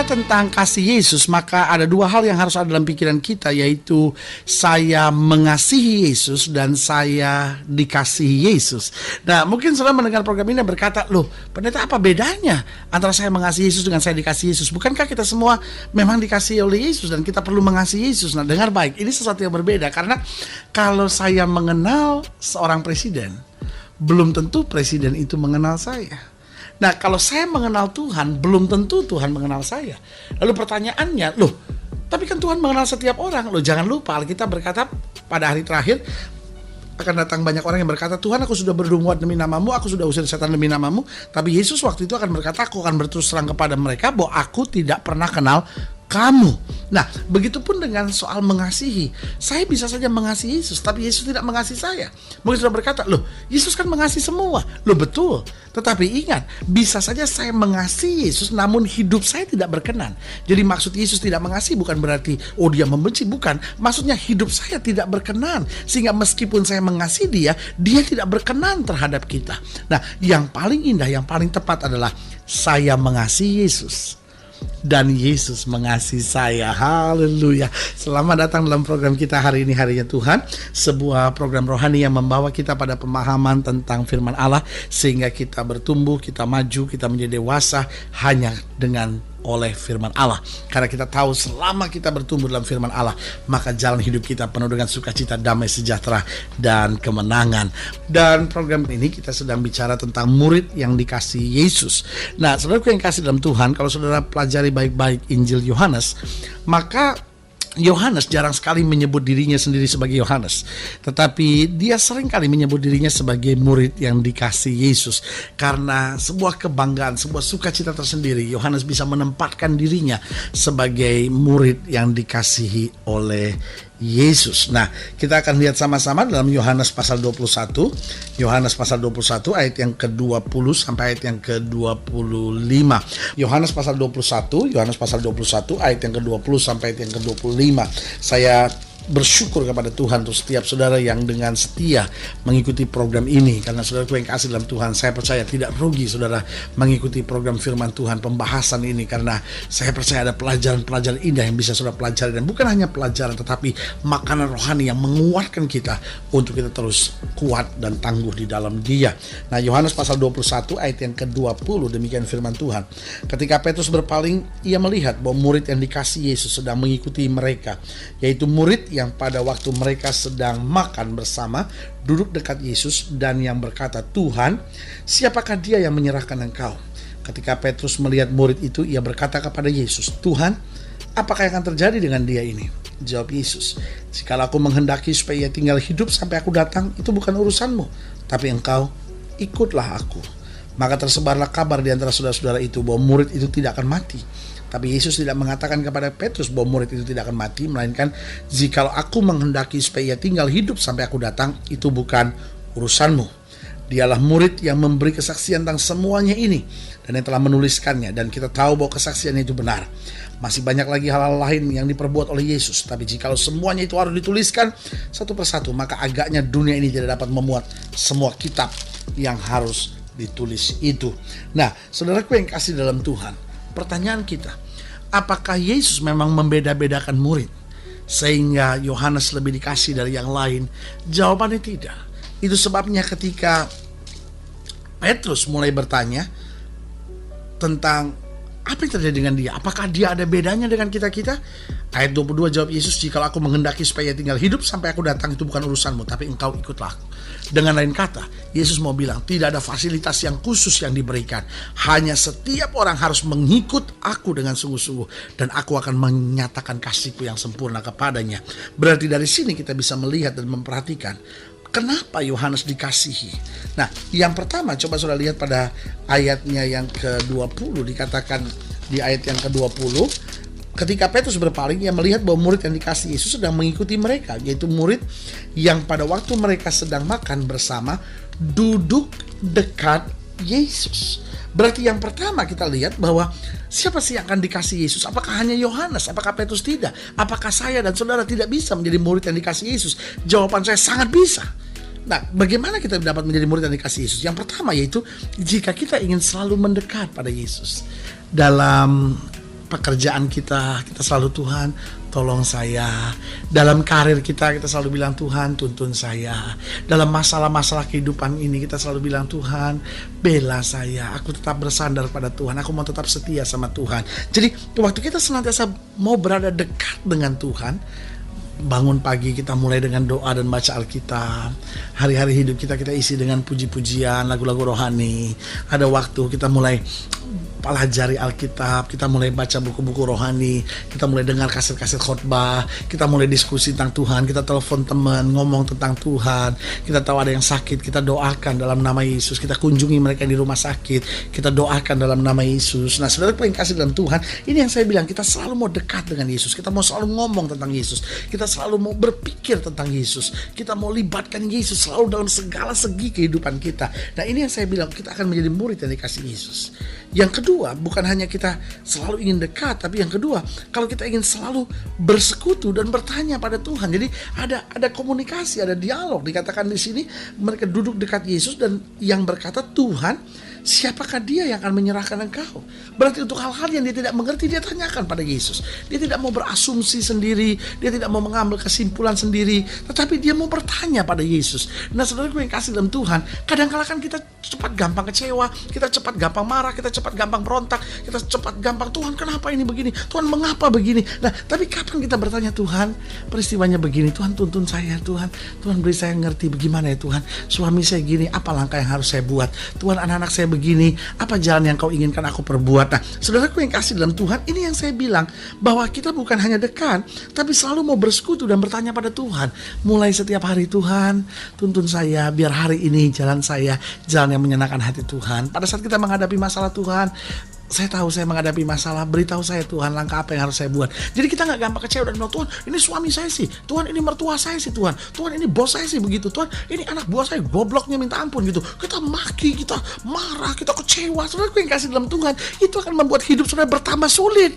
tentang kasih Yesus, maka ada dua hal yang harus ada dalam pikiran kita, yaitu saya mengasihi Yesus dan saya dikasihi Yesus. Nah, mungkin saudara mendengar program ini dan berkata, loh, pendeta, apa bedanya antara saya mengasihi Yesus dengan saya dikasihi Yesus? Bukankah kita semua memang dikasihi oleh Yesus dan kita perlu mengasihi Yesus? Nah, dengar baik, ini sesuatu yang berbeda, karena kalau saya mengenal seorang presiden, belum tentu presiden itu mengenal saya. Nah, kalau saya mengenal Tuhan, belum tentu Tuhan mengenal saya. Lalu pertanyaannya, loh, tapi kan Tuhan mengenal setiap orang. Loh, jangan lupa, Alkitab berkata pada hari terakhir akan datang banyak orang yang berkata, Tuhan, aku sudah berdunguat demi namamu, aku sudah usir setan demi namamu. Tapi Yesus waktu itu akan berkata, aku akan berterus terang kepada mereka bahwa aku tidak pernah kenal kamu. Nah, begitupun dengan soal mengasihi. Saya bisa saja mengasihi Yesus, tapi Yesus tidak mengasihi saya. Mungkin sudah berkata, loh, Yesus kan mengasihi semua. Loh, betul. Tetapi ingat, bisa saja saya mengasihi Yesus, namun hidup saya tidak berkenan. Jadi maksud Yesus tidak mengasihi bukan berarti, oh, dia membenci. Bukan. Maksudnya hidup saya tidak berkenan. Sehingga meskipun saya mengasihi dia, dia tidak berkenan terhadap kita. Nah, yang paling indah, yang paling tepat adalah saya mengasihi Yesus dan Yesus mengasihi saya. Haleluya. Selamat datang dalam program kita hari ini, Harinya Tuhan, sebuah program rohani yang membawa kita pada pemahaman tentang firman Allah, sehingga kita bertumbuh, kita maju, kita menjadi dewasa hanya dengan oleh firman Allah. Karena kita tahu selama kita bertumbuh dalam firman Allah, maka jalan hidup kita penuh dengan sukacita, damai sejahtera, dan kemenangan. Dan program ini kita sedang bicara tentang murid yang dikasihi Yesus. Nah, saudaraku yang kasih dalam Tuhan, kalau saudara pelajari baik-baik Injil Yohanes, maka Yohanes jarang sekali menyebut dirinya sendiri sebagai Yohanes, tetapi dia sering kali menyebut dirinya sebagai murid yang dikasihi Yesus. Karena sebuah kebanggaan, sebuah sukacita tersendiri, Yohanes bisa menempatkan dirinya sebagai murid yang dikasihi oleh Yesus. Nah, kita akan lihat sama-sama dalam Yohanes pasal 21. Yohanes pasal 21 ayat yang ke-20 sampai ayat yang ke-25. Yohanes pasal 21, Yohanes pasal 21 ayat yang ke-20 sampai ayat yang ke-25. Saya bersyukur kepada Tuhan untuk setiap saudara yang dengan setia mengikuti program ini. Karena saudaraku yang kasih dalam Tuhan, saya percaya tidak rugi saudara mengikuti program firman Tuhan, pembahasan ini, karena saya percaya ada pelajaran-pelajaran indah yang bisa saudara pelajari, dan bukan hanya pelajaran tetapi makanan rohani yang menguatkan kita untuk kita terus kuat dan tangguh di dalam Dia. Nah, Yohanes pasal 21 ayat yang ke-20, demikian firman Tuhan. Ketika Petrus berpaling, ia melihat bahwa murid yang dikasihi Yesus sedang mengikuti mereka, yaitu murid yang pada waktu mereka sedang makan bersama duduk dekat Yesus, dan yang berkata, Tuhan, siapakah dia yang menyerahkan engkau? Ketika Petrus melihat murid itu, ia berkata kepada Yesus, Tuhan, apakah yang akan terjadi dengan dia ini? Jawab Yesus, jikalau aku menghendaki supaya ia tinggal hidup sampai aku datang, itu bukan urusanmu, tapi engkau ikutlah aku. Maka tersebarlah kabar di antara saudara-saudara itu bahwa murid itu tidak akan mati. Tapi Yesus tidak mengatakan kepada Petrus bahwa murid itu tidak akan mati, melainkan jikalau aku menghendaki supaya ia tinggal hidup sampai aku datang, itu bukan urusanmu. Dialah murid yang memberi kesaksian tentang semuanya ini, dan yang telah menuliskannya, dan kita tahu bahwa kesaksiannya itu benar. Masih banyak lagi hal-hal lain yang diperbuat oleh Yesus, tapi jikalau semuanya itu harus dituliskan satu persatu, maka agaknya dunia ini tidak dapat memuat semua kitab yang harus ditulis itu. Nah, saudaraku yang kasih dalam Tuhan, pertanyaan kita, apakah Yesus memang membeda-bedakan murid sehingga Yohanes lebih dikasih dari yang lain? Jawabannya tidak. Itu sebabnya ketika Petrus mulai bertanya tentang apa yang terjadi dengan dia, apakah dia ada bedanya dengan kita-kita? Ayat 22 jawab Yesus, jikalau aku menghendaki supaya tinggal hidup sampai aku datang, itu bukan urusanmu, tapi engkau ikutlah aku. Dengan lain kata, Yesus mau bilang, tidak ada fasilitas yang khusus yang diberikan. Hanya setiap orang harus mengikut aku dengan sungguh-sungguh, dan aku akan menyatakan kasihku yang sempurna kepadanya. Berarti dari sini kita bisa melihat dan memperhatikan kenapa Yohanes dikasihi. Nah, yang pertama, coba saudara lihat pada ayatnya yang ke-20, dikatakan di ayat yang ke-20, ketika Petrus berpaling, ia melihat bahwa murid yang dikasihi Yesus sedang mengikuti mereka, yaitu murid yang pada waktu mereka sedang makan bersama duduk dekat Yesus. Berarti yang pertama kita lihat bahwa siapa sih yang akan dikasihi Yesus? Apakah hanya Yohanes? Apakah Petrus tidak? Apakah saya dan saudara tidak bisa menjadi murid yang dikasihi Yesus? Jawaban saya sangat bisa. Nah, bagaimana kita dapat menjadi murid yang dikasihi Yesus? Yang pertama yaitu jika kita ingin selalu mendekat pada Yesus. Dalam pekerjaan kita selalu Tuhan tolong saya. Dalam karir kita selalu bilang Tuhan tuntun saya. Dalam masalah-masalah kehidupan ini kita selalu bilang Tuhan bela saya. Aku tetap bersandar pada Tuhan. Aku mau tetap setia sama Tuhan. Jadi waktu kita senantiasa mau berada dekat dengan Tuhan, bangun pagi kita mulai dengan doa dan baca Alkitab. Hari-hari hidup kita isi dengan puji-pujian, lagu-lagu rohani. Ada waktu kita mulai pelajari Alkitab, kita mulai baca buku-buku rohani, kita mulai dengar kaset-kaset khotbah, kita mulai diskusi tentang Tuhan, kita telepon teman, ngomong tentang Tuhan, kita tahu ada yang sakit, kita doakan dalam nama Yesus, kita kunjungi mereka di rumah sakit, kita doakan dalam nama Yesus. Nah, saudara yang kasih dalam Tuhan, ini yang saya bilang, kita selalu mau dekat dengan Yesus, kita mau selalu ngomong tentang Yesus, kita selalu mau berpikir tentang Yesus, kita mau libatkan Yesus selalu dalam segala segi kehidupan kita. Nah, ini yang saya bilang, kita akan menjadi murid yang dikasih Yesus. Yang kedua, bukan hanya kita selalu ingin dekat, tapi yang kedua, kalau kita ingin selalu bersekutu dan bertanya pada Tuhan. Jadi ada komunikasi, ada dialog. Dikatakan di sini mereka duduk dekat Yesus dan yang berkata, Tuhan, siapakah dia yang akan menyerahkan engkau? Berarti untuk hal-hal yang dia tidak mengerti, dia tanyakan pada Yesus. Dia tidak mau berasumsi sendiri, dia tidak mau mengambil kesimpulan sendiri, tetapi dia mau bertanya pada Yesus. Nah, saudaraku yang kasih dalam Tuhan, kadang-kala kan kita cepat gampang kecewa, kita cepat gampang marah, kita cepat gampang berontak, kita cepat gampang, Tuhan kenapa ini begini, Tuhan mengapa begini. Nah, tapi kapan kita bertanya, Tuhan peristiwanya begini, Tuhan tuntun saya, Tuhan beri saya ngerti bagaimana ya Tuhan, suami saya gini, apa langkah yang harus saya buat, Tuhan anak-anak saya begini, apa jalan yang kau inginkan aku perbuat. Nah, saudaraku yang kasih dalam Tuhan, ini yang saya bilang, bahwa kita bukan hanya dekat, tapi selalu mau bersekutu dan bertanya pada Tuhan. Mulai setiap hari, Tuhan tuntun saya, biar hari ini jalan saya jalan yang menyenangkan hati Tuhan. Pada saat kita menghadapi masalah, Tuhan, saya tahu saya menghadapi masalah, beritahu saya Tuhan langkah apa yang harus saya buat. Jadi kita gak gampang kecewa dan bilang, Tuhan ini suami saya sih, Tuhan ini mertua saya sih, Tuhan ini bos saya sih begitu, Tuhan ini anak buah saya gobloknya minta ampun gitu. Kita maki, kita marah, kita kecewa. Saudaraku yang kasih dalam Tuhan, itu akan membuat hidup saudara bertambah sulit.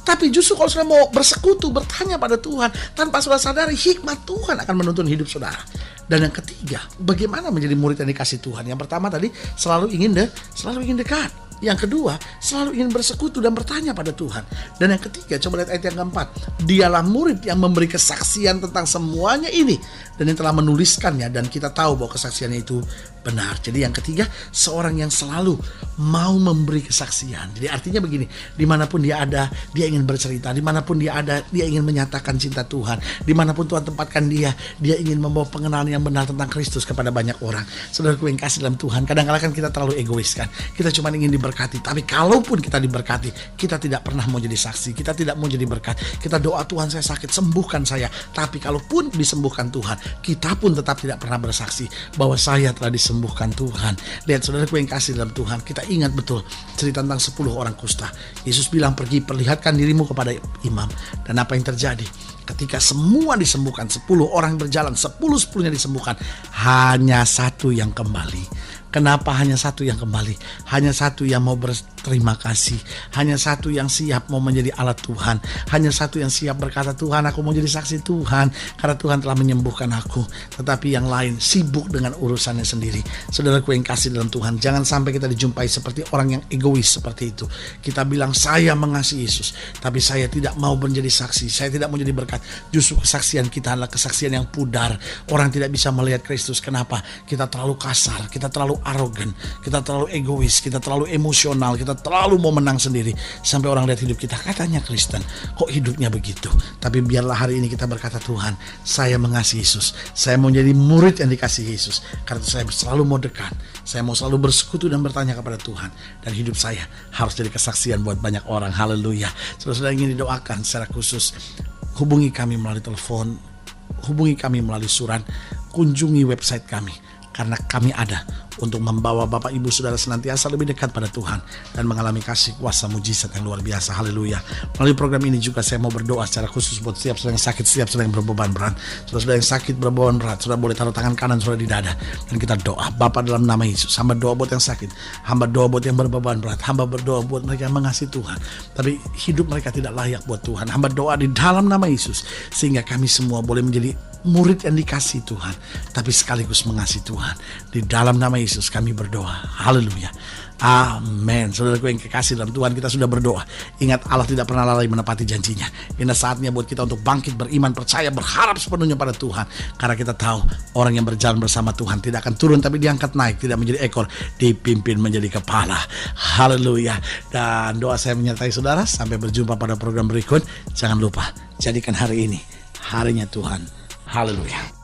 Tapi justru kalau saudara mau bersekutu, bertanya pada Tuhan, tanpa saudara sadari, hikmat Tuhan akan menuntun hidup saudara. Dan yang ketiga, bagaimana menjadi murid yang dikasih Tuhan? Yang pertama tadi, selalu ingin dekat. Yang kedua, selalu ingin bersekutu dan bertanya pada Tuhan. Dan yang ketiga, coba lihat ayat yang keempat. Dialah murid yang memberi kesaksian tentang semuanya ini, dan yang telah menuliskannya, dan kita tahu bahwa kesaksiannya itu benar. Jadi yang ketiga, seorang yang selalu mau memberi kesaksian. Jadi artinya begini, dimanapun dia ada, dia ingin bercerita. Dimanapun dia ada, dia ingin menyatakan cinta Tuhan. Dimanapun Tuhan tempatkan dia ingin membawa pengenalan yang benar tentang Kristus kepada banyak orang. Saudaraku yang kasih dalam Tuhan, kadang-kadang kan kita terlalu egois kan. Kita cuma ingin diberkati. Tapi kalaupun kita diberkati, kita tidak pernah mau jadi saksi. Kita tidak mau jadi berkat. Kita doa, Tuhan saya sakit, sembuhkan saya. Tapi kalaupun disembuhkan Tuhan, kita pun tetap tidak pernah bersaksi bahwa saya telah disembuhkan Tuhan. Lihat saudaraku yang kasih dalam Tuhan, kita ingat betul cerita tentang 10 orang kusta. Yesus bilang, pergi perlihatkan dirimu kepada imam. Dan apa yang terjadi? Ketika semua disembuhkan, 10 orang berjalan, 10-10-nya disembuhkan, hanya satu yang kembali. Kenapa hanya satu yang kembali? Hanya satu yang mau berterima kasih. Hanya satu yang siap mau menjadi alat Tuhan. Hanya satu yang siap berkata, Tuhan aku mau jadi saksi Tuhan, karena Tuhan telah menyembuhkan aku. Tetapi yang lain sibuk dengan urusannya sendiri. Saudaraku yang kasih dalam Tuhan, jangan sampai kita dijumpai seperti orang yang egois seperti itu. Kita bilang saya mengasihi Yesus, tapi saya tidak mau menjadi saksi. Saya tidak mau jadi berkat. Justru kesaksian kita adalah kesaksian yang pudar. Orang tidak bisa melihat Kristus. Kenapa? Kita terlalu kasar, kita terlalu arogan, kita terlalu egois, kita terlalu emosional, kita terlalu mau menang sendiri, sampai orang lihat hidup kita, katanya Kristen, kok hidupnya begitu. Tapi biarlah hari ini kita berkata, Tuhan saya mengasihi Yesus, saya mau jadi murid yang dikasih Yesus, karena saya selalu mau dekat, saya mau selalu bersekutu dan bertanya kepada Tuhan, dan hidup saya harus jadi kesaksian buat banyak orang. Haleluya. Saudara-saudara ingin didoakan secara khusus, hubungi kami melalui telepon, hubungi kami melalui surat, kunjungi website kami, karena kami ada untuk membawa Bapak Ibu Saudara senantiasa lebih dekat pada Tuhan dan mengalami kasih kuasa mujizat yang luar biasa. Haleluya. Melalui program ini juga saya mau berdoa secara khusus buat setiap saudara yang sakit, setiap saudara yang berbeban berat. Saudara yang sakit berbeban berat, saudara boleh taruh tangan kanan saudara di dada dan kita doa. Bapa dalam nama Yesus, hamba doa buat yang sakit, hamba doa buat yang berbeban berat, hamba berdoa buat mereka yang mengasihi Tuhan tapi hidup mereka tidak layak buat Tuhan. Hamba doa di dalam nama Yesus sehingga kami semua boleh menjadi murid yang dikasih Tuhan tapi sekaligus mengasihi Tuhan. Di dalam nama Yesus kami berdoa. Haleluya. Amin. Saudaraku yang kekasih dalam Tuhan, kita sudah berdoa. Ingat, Allah tidak pernah lalai menepati janjinya. Ini saatnya buat kita untuk bangkit, beriman, percaya, berharap sepenuhnya pada Tuhan. Karena kita tahu orang yang berjalan bersama Tuhan tidak akan turun tapi diangkat naik, tidak menjadi ekor, dipimpin menjadi kepala. Haleluya. Dan doa saya menyertai saudara. Sampai berjumpa pada program berikut. Jangan lupa, jadikan hari ini harinya Tuhan. Haleluya.